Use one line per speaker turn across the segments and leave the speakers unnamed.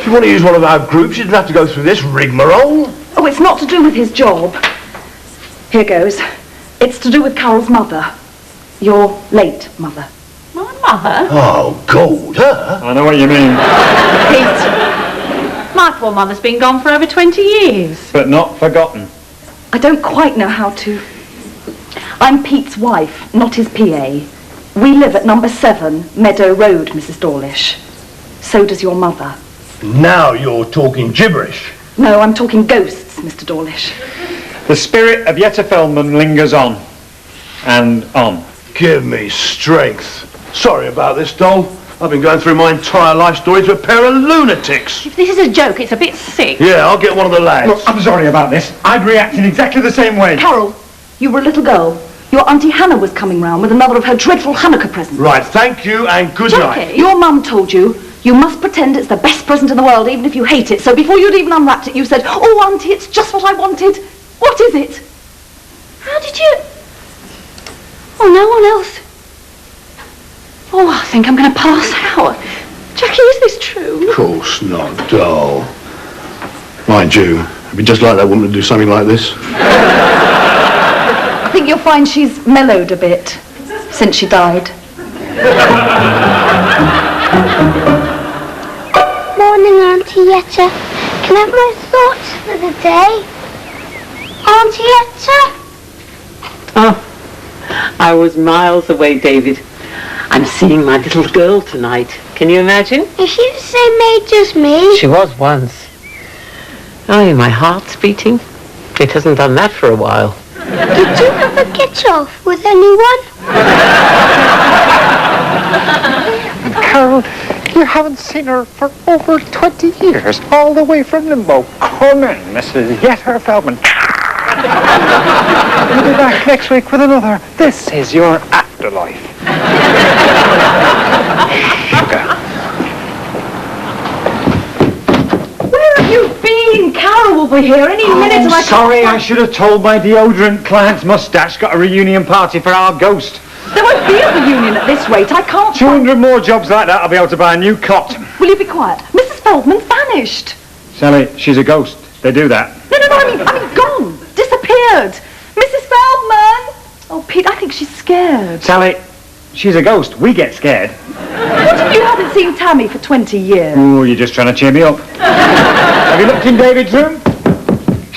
If you want to use one of our groups, you didn't have to go through this rigmarole.
Oh, it's not to do with his job. Here goes. It's to do with Carol's mother. Your late mother.
My mother?
Oh, God, her?
I know what you mean.
Pete, my poor mother's been gone for over 20 years.
But not forgotten.
I don't quite know how to... I'm Pete's wife, not his PA. We live at number 7, Meadow Road, Mrs. Dawlish. So does your mother.
Now you're talking gibberish.
No, I'm talking ghosts, Mr. Dawlish.
The spirit of Yetta Feldman lingers on. And on.
Give me strength. Sorry about this, doll. I've been going through my entire life story to a pair of lunatics.
If this is a joke, it's a bit sick.
Yeah, I'll get one of the lads.
Look, I'm sorry about this. I'd react in exactly the same way.
Carol, you were a little girl. Your Auntie Hannah was coming round with another of her dreadful Hanukkah presents.
Right, thank you and good night.
Your mum told you must pretend it's the best present in the world, even if you hate it. So before you'd even unwrapped it, you said, "Oh, Auntie, it's just what I wanted." What is it?
How did you... Oh, no one else... Oh, I think I'm going to pass out. Jackie, is this true?
Of course not, doll. Mind you, it'd be just like that woman to do something like this.
I think you'll find she's mellowed a bit since she died.
Morning, Auntie Yetta. Can I have my thoughts for the day? Auntie Yetta?
Oh, I was miles away, David. I'm seeing my little girl tonight. Can you imagine?
Is she the same age as me?
She was once. Oh, my heart's beating. It hasn't done that for a while.
Did you ever get off with anyone?
Carol, you haven't seen her for over 20 years, all the way from Limbo. Come in, Mrs. Yetta Feldman. We'll be back next week with another. This is your afterlife. Sugar.
Where have you been? Carol will be here any minute. And
Sorry, I should have told my deodorant client's mustache got a reunion party for our ghost.
There won't be a reunion at this rate. I can't...
200 more jobs like that, I'll be able to buy a new cot.
Will you be quiet? Mrs. Feldman's vanished.
Sally, she's a ghost. They do that.
No, I mean gone. Disappeared. Mrs. Feldman! Oh, Pete, I think she's scared.
Sally, she's a ghost. We get scared.
What if you haven't seen Tammy for 20 years?
Oh, you're just trying to cheer me up. Have you looked in David's room?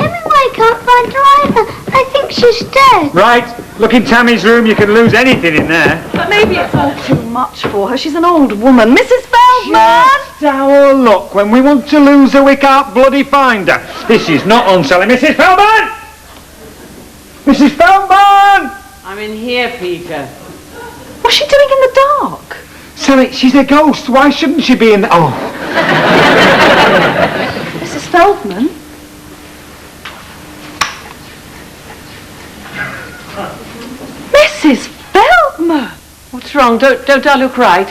I can't find her either. I think she's dead.
Right. Look in Tammy's room. You can lose anything in there.
But maybe it's all too much for her. She's an old woman. Mrs. Feldman!
Just our luck. When we want to lose her, we can't bloody find her. This is not on, Sally. Mrs. Feldman! Mrs. Feldman!
I'm in here, Peter.
What's she doing in the dark?
Sally, she's a ghost. Why shouldn't she be in the... Oh.
Mrs. Feldman? Mrs. Feldman!
What's wrong? Don't I look right?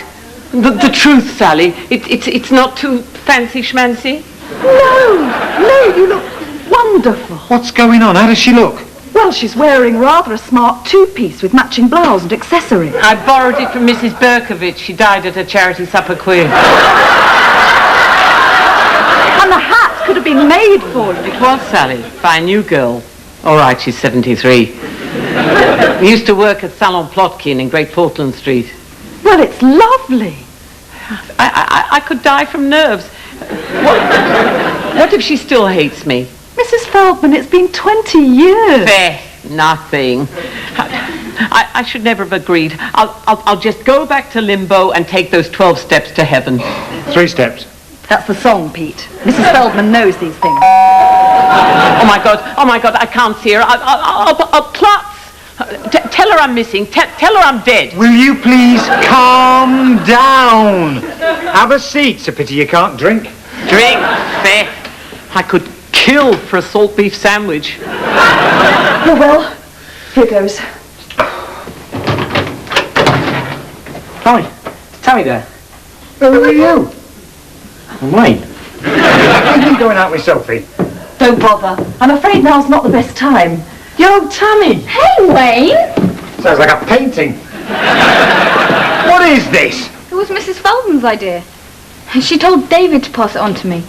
The truth, Sally. It's not too fancy schmancy.
No, you look wonderful.
What's going on? How does she look?
Well, she's wearing rather a smart two-piece with matching blouse and accessories.
I borrowed it from Mrs. Berkovich. She died at a charity supper queer.
And the hat could have been made for you.
It was, Sally, by a new girl. All right, she's 73. We used to work at Salon Plotkin in Great Portland Street.
Well, it's lovely.
I could die from nerves. What if she still hates me?
Mrs. Feldman, it's been 20 years.
Fair, nothing. I should never have agreed. I'll just go back to Limbo and take those 12 steps to heaven.
3 steps.
That's the song, Pete. Mrs. Feldman knows these things.
Oh my God, I can't see her. I'll klutz. Tell her I'm missing. Tell her I'm dead.
Will you please calm down? Have a seat. It's a pity you can't drink.
Drink? Fair. I could kill for a salt beef sandwich.
Oh, well, here goes.
Hi, Tammy there.
Who are you?
Wayne.
Are you going out with Sophie?
Don't bother. I'm afraid now's not the best time.
Yo, Tammy.
Hey, Wayne.
Sounds like a painting. What is this?
It was Mrs. Feldman's idea.
She told David to pass it on to me.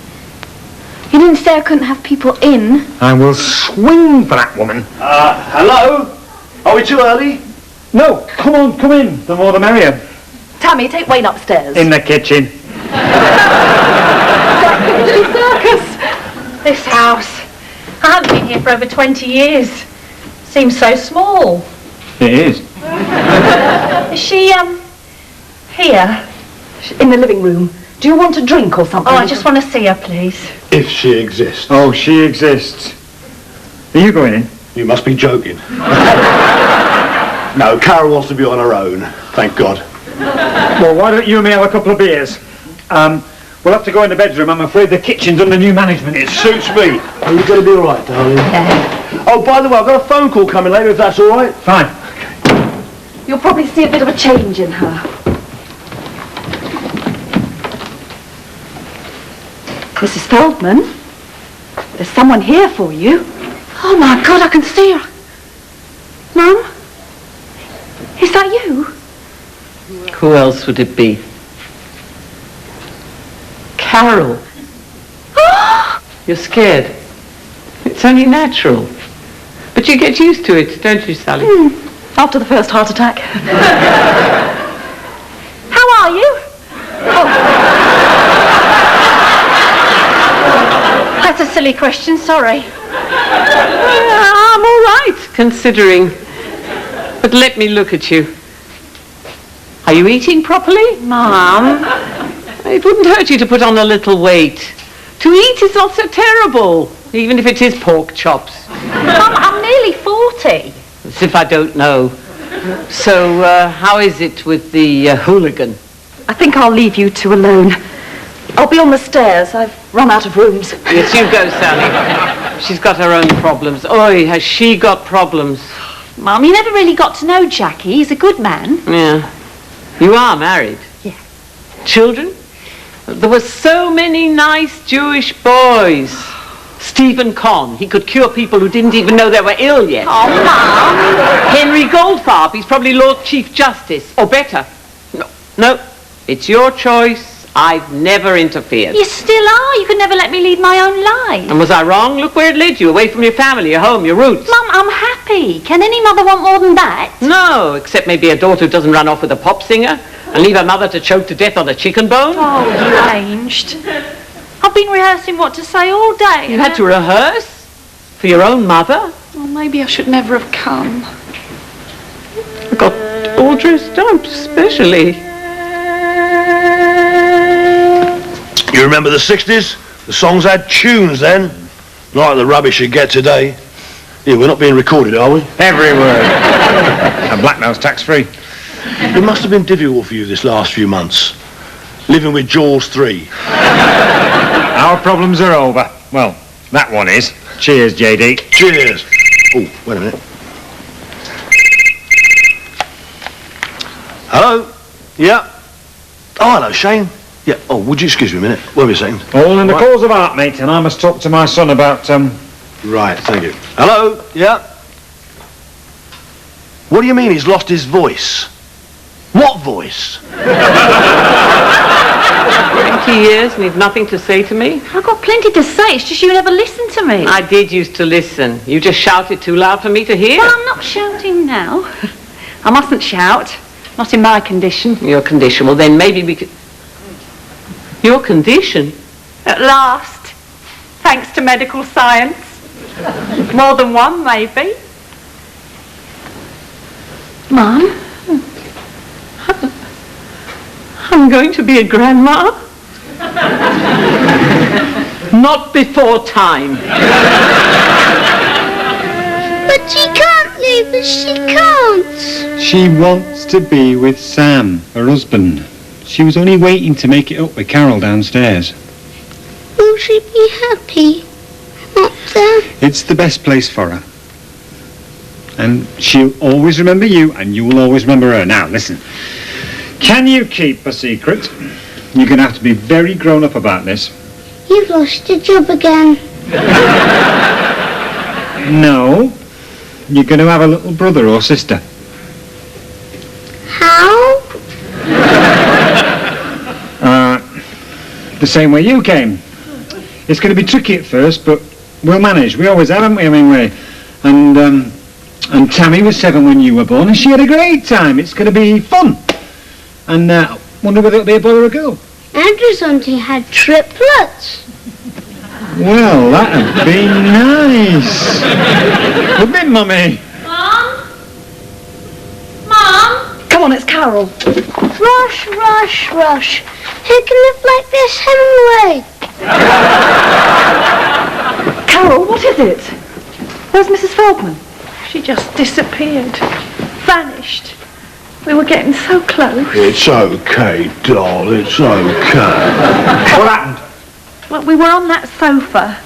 He didn't say I couldn't have people in.
I will swing for that woman.
Hello? Are we too early?
No, come on, come in. The more the merrier.
Tammy, take Wayne upstairs.
In the kitchen.
Circus.
This house. I haven't been here for over 20 years. Seems so small.
It is.
Is she, here?
In the living room. Do you want a drink or something?
Oh, I just want to see her, please.
If she exists.
Oh, she exists. Are you going in?
You must be joking. No, Carol wants to be on her own. Thank God.
Well, why don't you and me have a couple of beers? We'll have to go in the bedroom. I'm afraid the kitchen's under new management.
It suits me. Are you going to be all right, darling? Yeah. Oh, by the way, I've got a phone call coming later, if that's all right.
Fine.
You'll probably see a bit of a change in her. Mrs. Feldman, there's someone here for you.
Oh my God, I can see her. Mum? Is that you?
Who else would it be? Carol. You're scared. It's only natural. But you get used to it, don't you, Sally?
After the first heart attack. How are you?
That's a silly question, sorry.
I'm all right, considering. But let me look at you. Are you eating properly?
Mum.
It wouldn't hurt you to put on a little weight. To eat is not so terrible, even if it is pork chops.
Mum, I'm nearly 40.
As if I don't know. So, how is it with the hooligan?
I think I'll leave you two alone. I'll be on the stairs. I've run out of rooms.
Yes, you go, Sally. She's got her own problems. Oi, has she got problems?
Mum, you never really got to know Jackie. He's a good man.
Yeah. You are married?
Yeah.
Children? There were so many nice Jewish boys. Stephen Conn, he could cure people who didn't even know they were ill yet.
Oh, Mum.
Henry Goldfarb, he's probably Lord Chief Justice, or better. No, it's your choice. I've never interfered.
You still are. You could never let me lead my own life.
And was I wrong? Look where it led you, away from your family, your home, your roots.
Mum, I'm happy. Can any mother want more than that?
No, except maybe a daughter who doesn't run off with a pop singer and leave her mother to choke to death on a chicken bone.
Oh, deranged. I've been rehearsing what to say all day.
You had to rehearse? For your own mother?
Oh, maybe I should never have come.
I got all dressed up, especially.
You remember the 60s? The songs had tunes then. Not like the rubbish you get today. Yeah, we're not being recorded, are we?
Every word. And blackmail's tax-free.
It must have been difficult for you this last few months. Living with Jaws 3.
Our problems are over. Well, that one is. Cheers, JD.
Cheers. Oh, wait a minute. Hello? Yeah? Oh, hello, Shane. Yeah, oh, would you excuse me a minute? Wait a second.
All in the
Right.
cause of art, mate, and I must talk to my son about,
Right, thank you. Hello? Yeah? What do you mean he's lost his voice? What voice?
20 years and you've nothing to say to me?
I've got plenty to say. It's just you never listen to me.
I did used to listen. You just shouted too loud for me to hear.
Well, I'm not shouting now. I mustn't shout. Not in my condition.
Your condition. Well, then maybe we could... Your condition?
At last. Thanks to medical science. More than one, maybe.
Mum? I'm going to be a grandma? Not before time.
But she can't leave us, she can't.
She wants to be with Sam, her husband. She was only waiting to make it up with Carol downstairs.
Will she be happy up there?
It's the best place for her. And she'll always remember you, and you will always remember her. Now, listen. Can you keep a secret? You're going to have to be very grown up about this.
You've lost your job again.
No. You're going to have a little brother or sister.
How?
the same way you came. It's going to be tricky at first, but we'll manage. We always have, haven't we, Hemingway? And Tammy was 7 when you were born, and she had a great time. It's going to be fun. And wonder whether it'll be a boy or a girl.
Andrew's auntie had triplets.
Well, that'd be nice. Wouldn't it, Mummy?
Mum?
Come on, it's Carol.
Rush, rush, rush. Who can live like this, Hemingway?
Carol, what is it? Where's Mrs. Feldman?
She just disappeared. Vanished. We were getting so close.
It's okay, doll, it's okay.
What happened?
Well, we were on that sofa,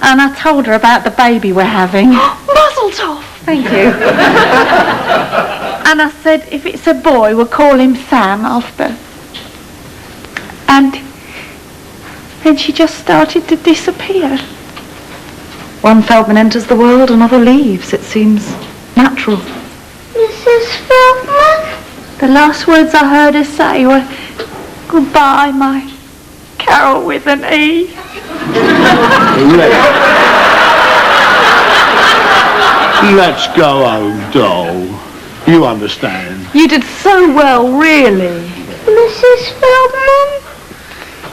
and I told her about the baby we're having.
Mazel tov!
Thank you. And I said, if it's a boy, we'll call him Sam after. And then she just started to disappear.
One Feldman enters the world, another leaves. It seems natural.
Mrs. Feldman?
The last words I heard her say were, goodbye, my Carol with an E.
Let's go home, doll. You understand.
You did so well, really.
Mrs. Feldman?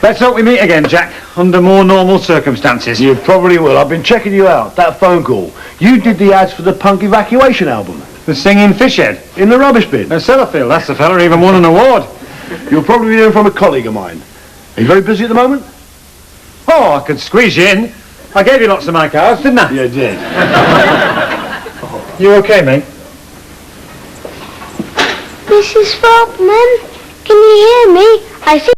Let's hope we meet again, Jack, under more normal circumstances.
You probably will. I've been checking you out. That phone call. You did the ads for the punk evacuation album.
The singing fish head.
In the rubbish bin.
Sellafield, that's the fella, even won an award.
You'll probably be hearing from a colleague of mine. Are you very busy at the moment?
Oh, I could squeeze you in. I gave you lots of my cards, didn't I?
You did.
You okay, mate?
Mrs. Feldman? Can you hear me? I think